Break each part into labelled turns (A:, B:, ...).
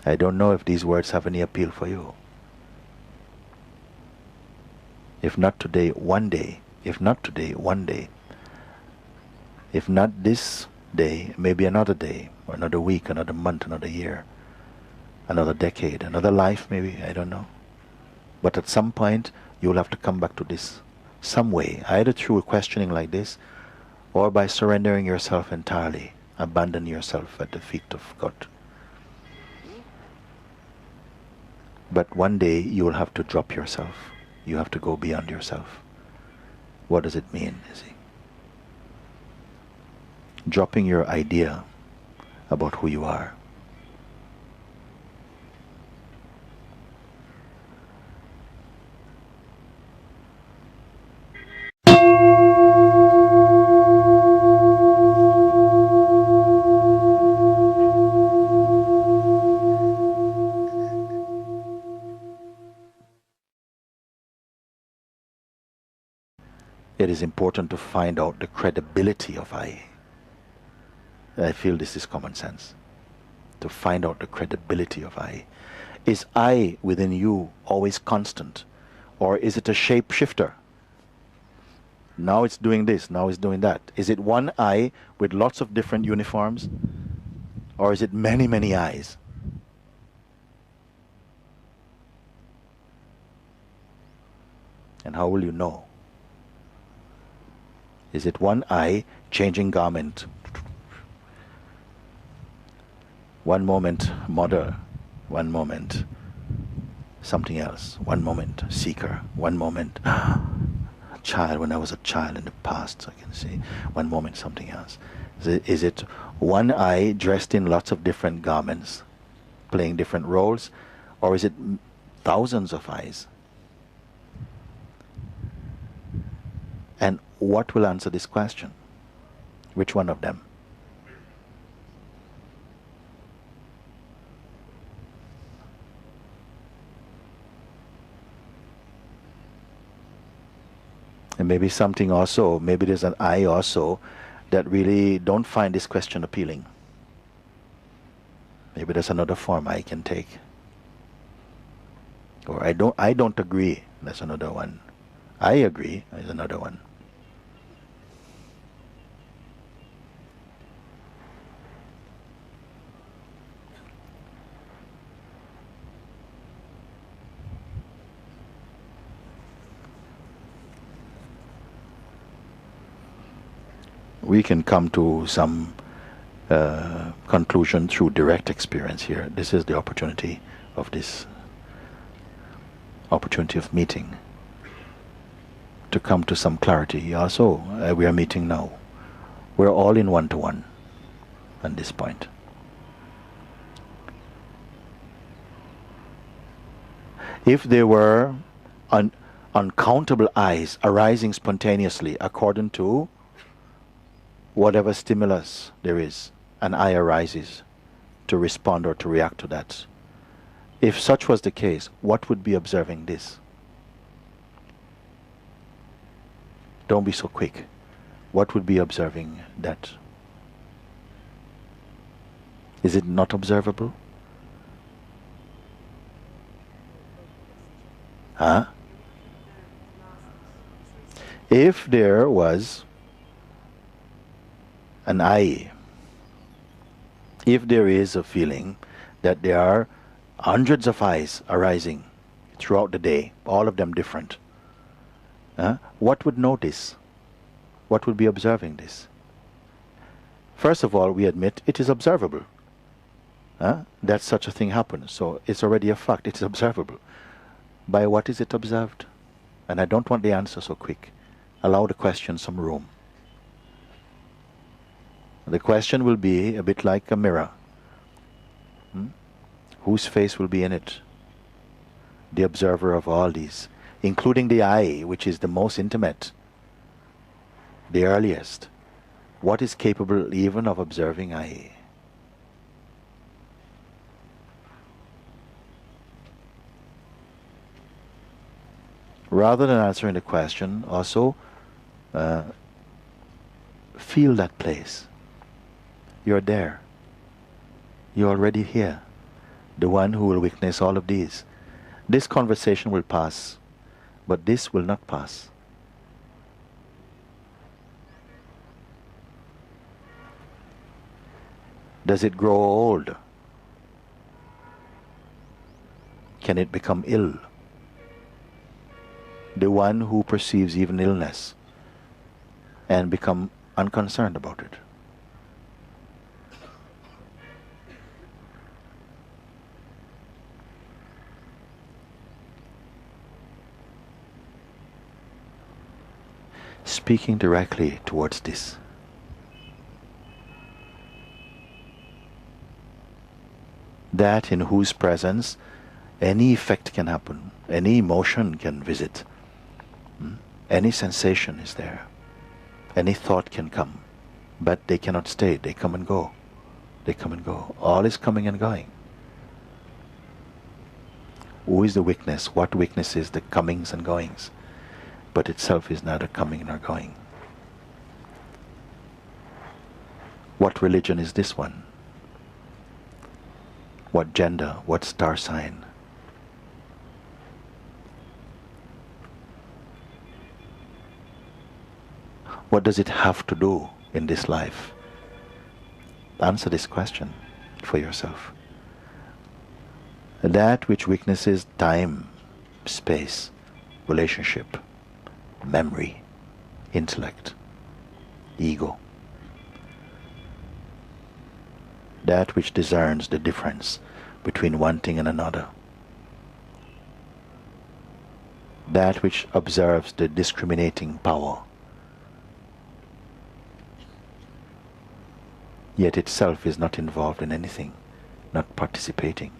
A: I don't know if these words have any appeal for you. If not today, one day. If not today, one day. If not this day, maybe another day, or another week, another month, another year, another decade, another life maybe, I don't know. But at some point, you'll have to come back to this some way, either through a questioning like this, or by surrendering yourself entirely, abandon yourself at the feet of God. But one day you will have to drop yourself. You have to go beyond yourself. What does it mean, Izzy? Dropping your idea about who you are. It is important to find out the credibility of I. I feel this is common sense. To find out the credibility of I. Is I within you always constant? Or is it a shapeshifter? Now it's doing this, now it's doing that. Is it one I with lots of different uniforms? Or is it many, many eyes? And how will you know? Is it one eye changing garment? One moment mother, one moment something else, one moment seeker, one moment child when I was a child in the past, I can see, one moment something else. Is it one eye dressed in lots of different garments, playing different roles, or is it thousands of eyes? And what will answer this question? Which one of them? And maybe something also, maybe there's an I also that really don't find this question appealing. Maybe there's another form I can take. Or I don't agree, that's another one. I agree, is another one. We can come to some conclusion through direct experience here. This is the opportunity of this opportunity of meeting to come to some clarity. Also, we are meeting now. We're all in one-to-one at this point. If there were uncountable eyes arising spontaneously according to whatever stimulus there is, an eye arises to respond or to react to that. If such was the case, what would be observing this? Don't be so quick. What would be observing that? Is it not observable? Huh? If there was an I, if there is a feeling that there are hundreds of eyes arising throughout the day, all of them different, what would know this? What would be observing this? First of all, we admit it is observable. That such a thing happens. So it's already a fact, it's observable. By what is it observed? And I don't want the answer so quick. Allow the question some room. The question will be a bit like a mirror. Whose face will be in it? The observer of all these, including the eye, which is the most intimate, the earliest. What is capable even of observing eye? Rather than answering the question, also feel that place. You're there. You're already here. the one who will witness all of these. This conversation will pass, but this will not pass. Does it grow old? Can it become ill? The one who perceives even illness and become unconcerned about it. Speaking directly towards this. That in whose presence any effect can happen, any emotion can visit, any sensation is there, any thought can come, but they cannot stay, they come and go, they come and go. All is coming and going. Who is the witness? What witness is the comings and goings? But itself is neither coming nor going. What religion is this one? What gender? What star sign? What does it have to do in this life? Answer this question for yourself. That which witnesses time, space, relationship, memory, intellect, ego. That which discerns the difference between one thing and another. That which observes the discriminating power, yet itself is not involved in anything, not participating.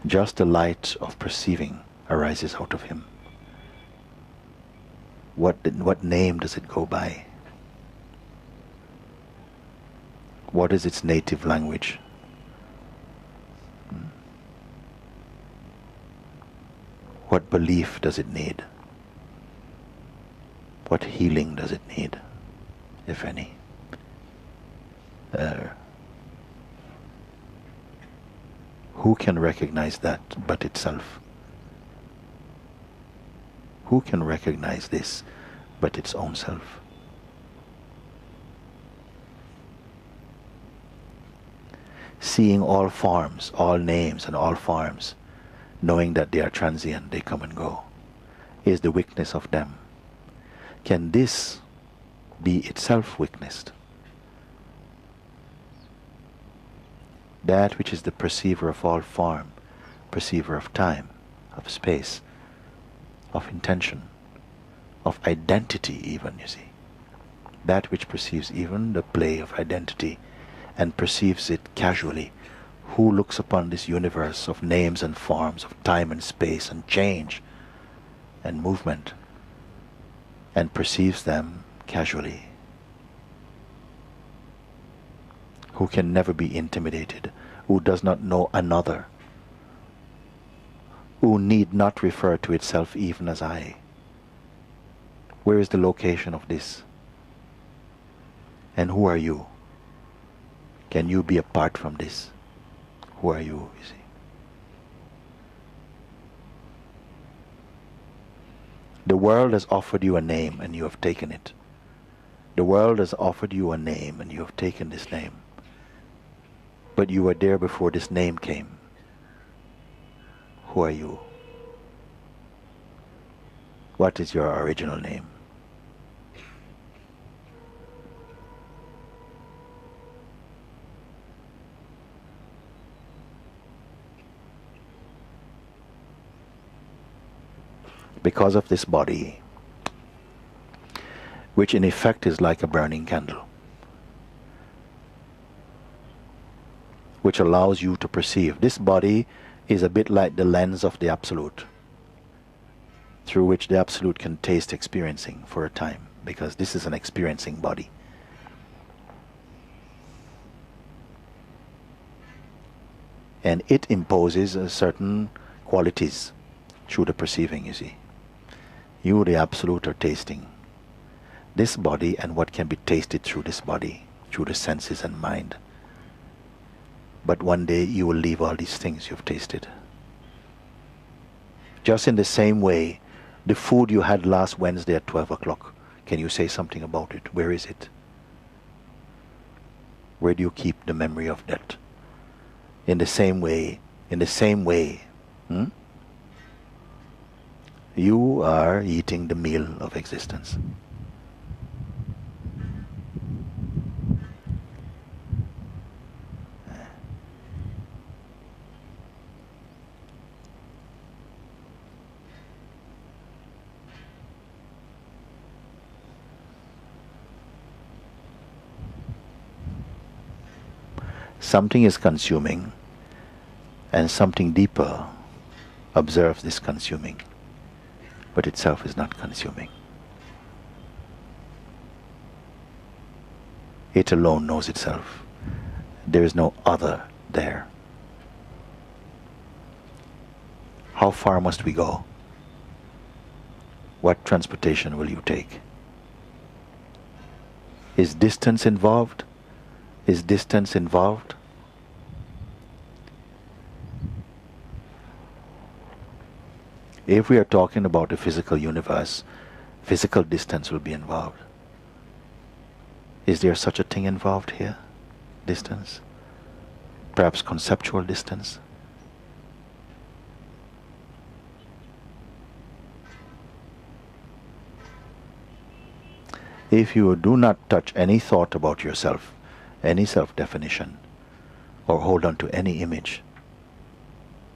A: Just the light of perceiving arises out of him. What name does it go by? What is its native language? What belief does it need? What healing does it need, if any? Who can recognize that but itself? Who can recognize this but its own self? Seeing all forms, all names and all forms, knowing that they are transient, they come and go, is the witness of them. Can this be itself witnessed? That which is the perceiver of all form, perceiver of time, of space, of intention, of identity even, you see. That which perceives even the play of identity and perceives it casually. Who looks upon this universe of names and forms, of time and space and change and movement and perceives them casually? Who can never be intimidated, who does not know another, who need not refer to itself even as I. Where is the location of this? And who are you? Can you be apart from this? Who are you see? The world has offered you a name and you have taken it. The world has offered you a name and you have taken this name. But you were there before this name came. Who are you? What is your original name? Because of this body, which in effect is like a burning candle, which allows you to perceive. This body is a bit like the lens of the Absolute, through which the Absolute can taste experiencing for a time, because this is an experiencing body. And it imposes certain qualities through the perceiving, you see. You, the Absolute, are tasting this body and what can be tasted through this body, through the senses and mind. But one day you will leave all these things you've tasted. Just in the same way, the food you had last Wednesday at 12 o'clock, can you say something about it? Where is it? Where do you keep the memory of that? In the same way, you are eating the meal of existence. Something is consuming, and something deeper observes this consuming, but itself is not consuming. It alone knows itself. There is no other there. How far must we go? What transportation will you take? Is distance involved? Is distance involved? If we are talking about a physical universe, physical distance will be involved. Is there such a thing involved here? Distance? Perhaps conceptual distance? If you do not touch any thought about yourself, any self-definition, or hold on to any image,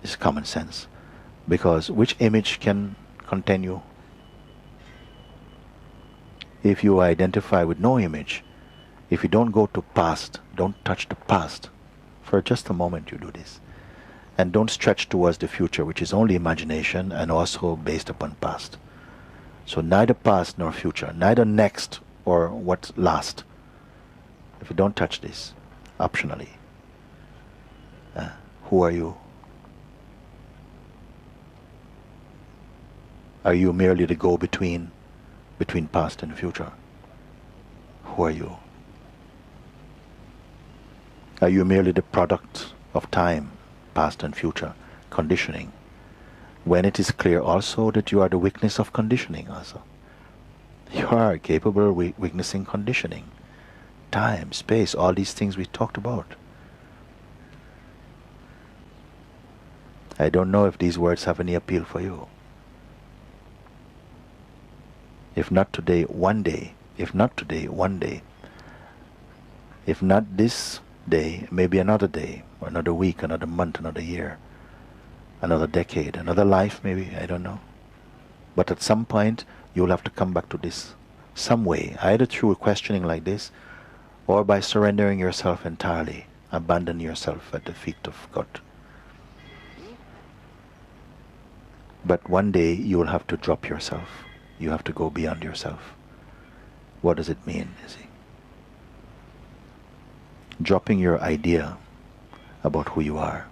A: it's common sense. Because which image can contain you? If you identify with no image, if you don't go to past, don't touch the past. For just a moment you do this. And don't stretch towards the future, which is only imagination and also based upon past. So neither past nor future, neither next or what's last. If you don't touch this, optionally, who are you? Are you merely the go-between between past and future? Who are you? Are you merely the product of time, past and future, conditioning? When it is clear also that you are the witness of conditioning also. You are capable of witnessing conditioning. Time, space, all these things we talked about. I don't know if these words have any appeal for you. If not today, one day. If not today, one day. If not this day, maybe another day, or another week, another month, another year, another decade, another life maybe, I don't know. But at some point, you'll have to come back to this some way, either through a questioning like this, or by surrendering yourself entirely, abandon yourself at the feet of God. But one day you will have to drop yourself. You have to go beyond yourself. What does it mean, Izzy? Dropping your idea about who you are.